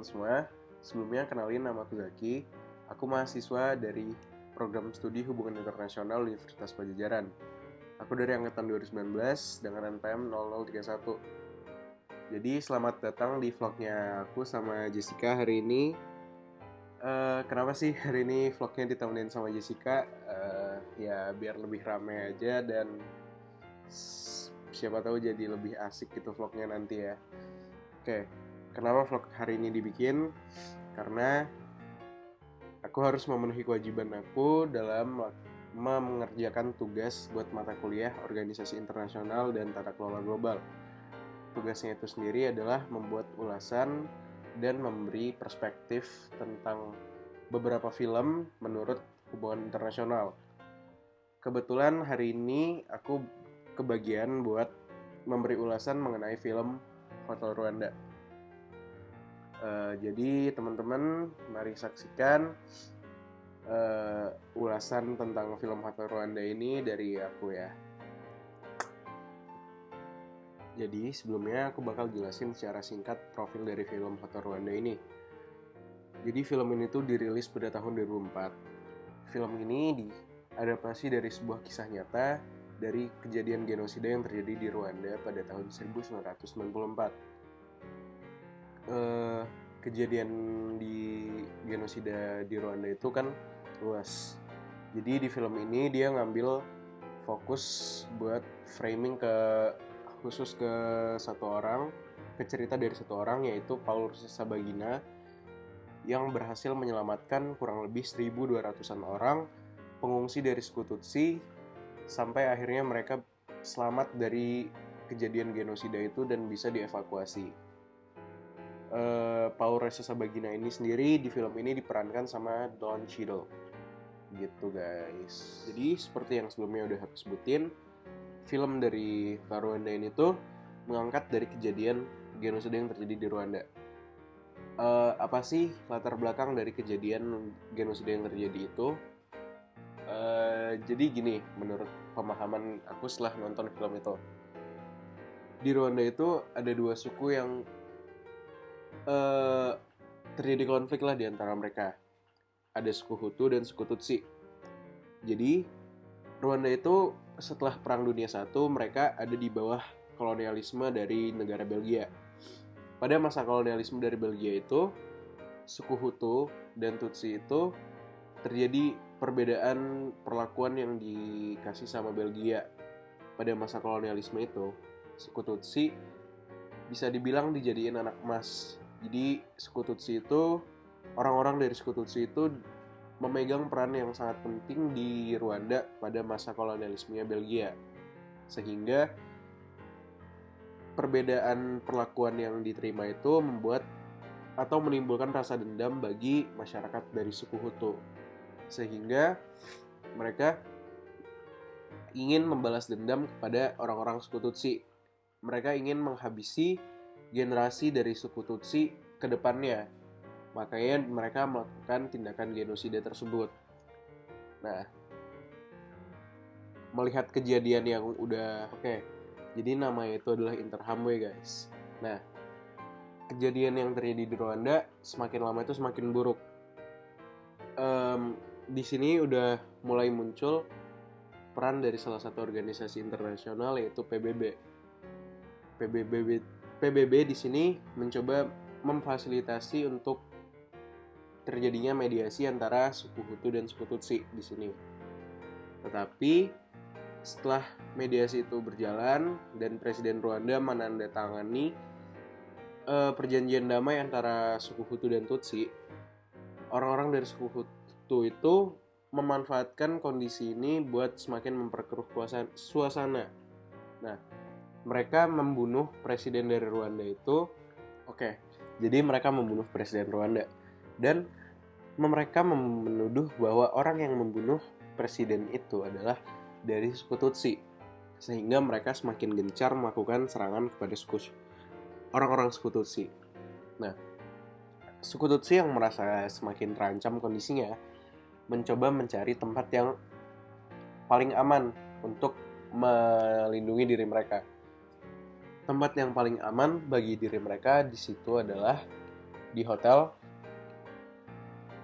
semua. Sebelumnya kenalin, nama aku Zaki. Aku mahasiswa dari program studi hubungan internasional Universitas Pajajaran. Aku dari angkatan 2019 dengan NPM 0031. Jadi selamat datang di vlognya aku sama Jessica hari ini. Kenapa sih hari ini vlognya ditemenin sama Jessica? Ya biar lebih rame aja dan siapa tahu jadi lebih asik gitu vlognya nanti ya. Oke, kenapa vlog hari ini dibikin? Karena aku harus memenuhi kewajiban aku dalam mengerjakan tugas buat mata kuliah Organisasi Internasional dan Tata Kelola Global. Tugasnya itu sendiri adalah membuat ulasan dan memberi perspektif tentang beberapa film menurut hubungan internasional. Kebetulan hari ini aku kebagian buat memberi ulasan mengenai film Hotel Rwanda. Jadi teman-teman mari saksikan ulasan tentang film Hotel Rwanda ini dari aku ya. Jadi sebelumnya aku bakal jelasin secara singkat profil dari film Hotel Rwanda ini. Jadi film ini tuh dirilis pada tahun 2004. Film ini diadaptasi dari sebuah kisah nyata dari kejadian genosida yang terjadi di Rwanda pada tahun 1994. Kejadian di genosida di Rwanda itu kan luas. Jadi di film ini dia ngambil fokus buat framing khusus ke cerita dari satu orang, yaitu Paul Rusesabagina yang berhasil menyelamatkan kurang lebih 1.200-an orang pengungsi dari suku Tutsi sampai akhirnya mereka selamat dari kejadian genosida itu dan bisa dievakuasi. Paul Rusesabagina ini sendiri di film ini diperankan sama Don Cheadle gitu guys. Jadi seperti yang sebelumnya udah aku sebutin, film dari Rwanda ini tuh mengangkat dari kejadian genosida yang terjadi di Rwanda. Apa sih latar belakang dari kejadian genosida yang terjadi itu? Jadi gini, menurut pemahaman aku setelah nonton film itu, di Rwanda itu ada dua suku yang terjadi konflik lah di antara mereka. Ada suku Hutu dan suku Tutsi. Jadi Rwanda itu setelah Perang Dunia I mereka ada di bawah kolonialisme dari negara Belgia. Pada masa kolonialisme dari Belgia itu, suku Hutu dan Tutsi itu terjadi perbedaan perlakuan yang dikasih sama Belgia. Pada masa kolonialisme itu, suku Tutsi bisa dibilang dijadiin anak emas. Jadi suku Tutsi itu, orang-orang dari suku Tutsi itu memegang peran yang sangat penting di Rwanda pada masa kolonialismenya Belgia. Sehingga perbedaan perlakuan yang diterima itu membuat atau menimbulkan rasa dendam bagi masyarakat dari suku Hutu. Sehingga mereka ingin membalas dendam kepada orang-orang suku Tutsi. Mereka ingin menghabisi generasi dari suku Tutsi ke depannya. Makanya mereka melakukan tindakan genosida tersebut. Nah, melihat kejadian yang udah jadi namanya itu adalah Interhamwe guys. Nah, kejadian yang terjadi di Rwanda semakin lama itu semakin buruk. Di sini udah mulai muncul peran dari salah satu organisasi internasional yaitu PBB. PBB di sini mencoba memfasilitasi untuk terjadinya mediasi antara suku Hutu dan suku Tutsi di sini. Tetapi setelah mediasi itu berjalan dan Presiden Rwanda menandatangani perjanjian damai antara suku Hutu dan Tutsi, orang-orang dari suku Hutu itu memanfaatkan kondisi ini buat semakin memperkeruh suasana. Nah, mereka membunuh presiden dari Rwanda itu. Jadi mereka membunuh presiden Rwanda dan mereka menuduh bahwa orang yang membunuh presiden itu adalah dari suku Tutsi, sehingga mereka semakin gencar melakukan serangan kepada orang-orang suku Tutsi. Nah, suku Tutsi yang merasa semakin terancam kondisinya mencoba mencari tempat yang paling aman untuk melindungi diri mereka. Tempat yang paling aman bagi diri mereka di situ adalah di hotel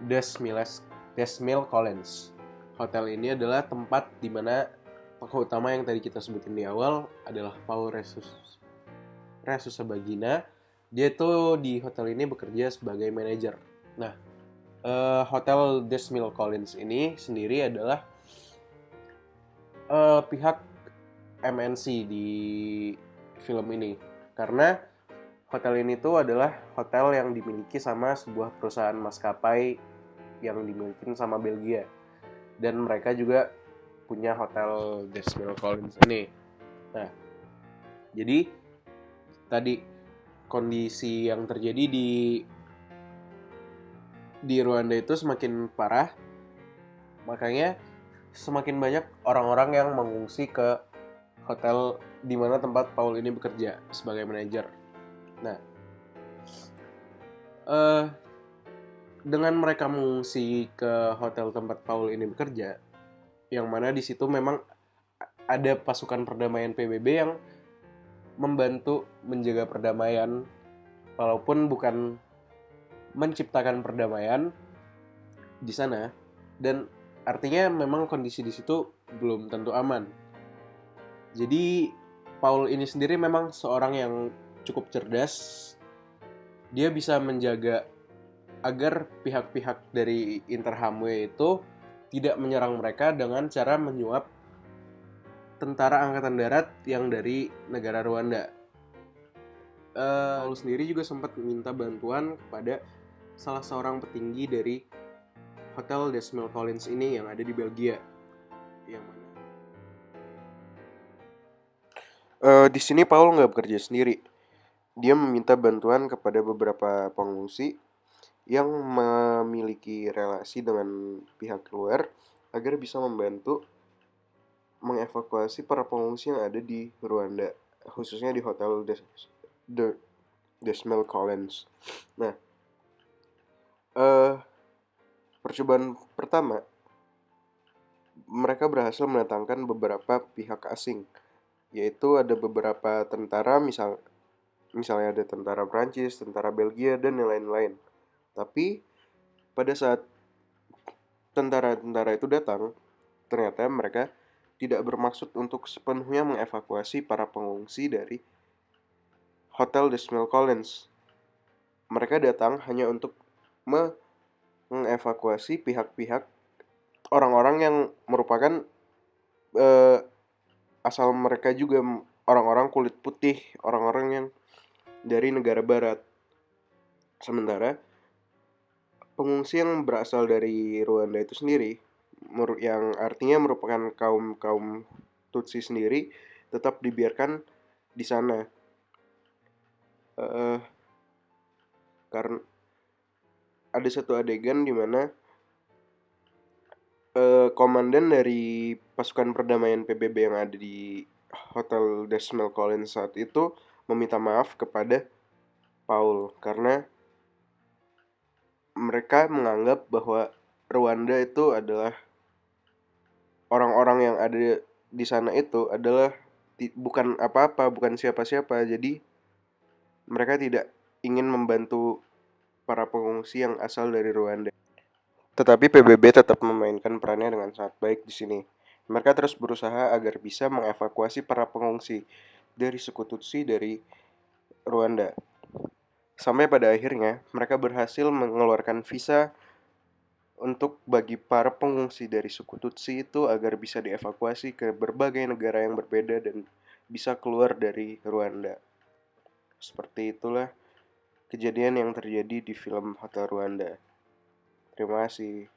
Des Mille Collins. Hotel ini adalah tempat di mana tokoh utama yang tadi kita sebutin di awal adalah Paul Rusesabagina. Dia tuh di hotel ini bekerja sebagai manajer. Nah, Hotel Des Mille Collins ini sendiri adalah pihak MNC di film ini, karena hotel ini tuh adalah hotel yang dimiliki sama sebuah perusahaan maskapai yang dimiliki sama Belgia, dan mereka juga punya hotel Des Mille Collins ini. Nah, jadi tadi kondisi yang terjadi di Rwanda itu semakin parah, makanya semakin banyak orang-orang yang mengungsi ke hotel di mana tempat Paul ini bekerja sebagai manajer. Nah, dengan mereka mengungsi ke hotel tempat Paul ini bekerja, yang mana di situ memang ada pasukan perdamaian PBB yang membantu menjaga perdamaian, walaupun bukan menciptakan perdamaian di sana, dan artinya memang kondisi di situ belum tentu aman. Jadi Paul ini sendiri memang seorang yang cukup cerdas. Dia bisa menjaga agar pihak-pihak dari Interahamwe itu tidak menyerang mereka dengan cara menyuap tentara angkatan darat yang dari negara Rwanda. Paul sendiri juga sempat meminta bantuan kepada salah seorang petinggi dari Hotel Des Mille Collins ini yang ada di Belgia. Yang mana di sini Paul nggak bekerja sendiri. Dia meminta bantuan kepada beberapa pengungsi yang memiliki relasi dengan pihak luar agar bisa membantu mengevakuasi para pengungsi yang ada di Rwanda, khususnya di Hotel Des Mille Collins. Nah, percobaan pertama, mereka berhasil mendatangkan beberapa pihak asing, yaitu ada beberapa tentara, misalnya ada tentara Prancis, tentara Belgia, dan yang lain-lain. Tapi pada saat tentara-tentara itu datang, ternyata mereka tidak bermaksud untuk sepenuhnya mengevakuasi para pengungsi dari Hotel Des Mille Collins. Mereka datang hanya untuk mengevakuasi pihak-pihak orang-orang yang merupakan asal mereka juga orang-orang kulit putih, orang-orang yang dari negara barat. Sementara pengungsi yang berasal dari Rwanda itu sendiri, yang artinya merupakan kaum Tutsi sendiri, tetap dibiarkan di sana. Karena ada satu adegan di mana komandan dari pasukan perdamaian PBB yang ada di Hotel Des Mille Collins saat itu meminta maaf kepada Paul karena mereka menganggap bahwa Rwanda itu adalah orang-orang yang ada di sana itu adalah bukan apa-apa, bukan siapa-siapa. Jadi mereka tidak ingin membantu para pengungsi yang asal dari Rwanda. Tetapi PBB tetap memainkan perannya dengan sangat baik di sini. Mereka terus berusaha agar bisa mengevakuasi para pengungsi dari suku Tutsi dari Rwanda. Sampai pada akhirnya mereka berhasil mengeluarkan visa untuk bagi para pengungsi dari suku Tutsi itu agar bisa dievakuasi ke berbagai negara yang berbeda dan bisa keluar dari Rwanda. Seperti itulah kejadian yang terjadi di film Hotel Rwanda. Terima kasih.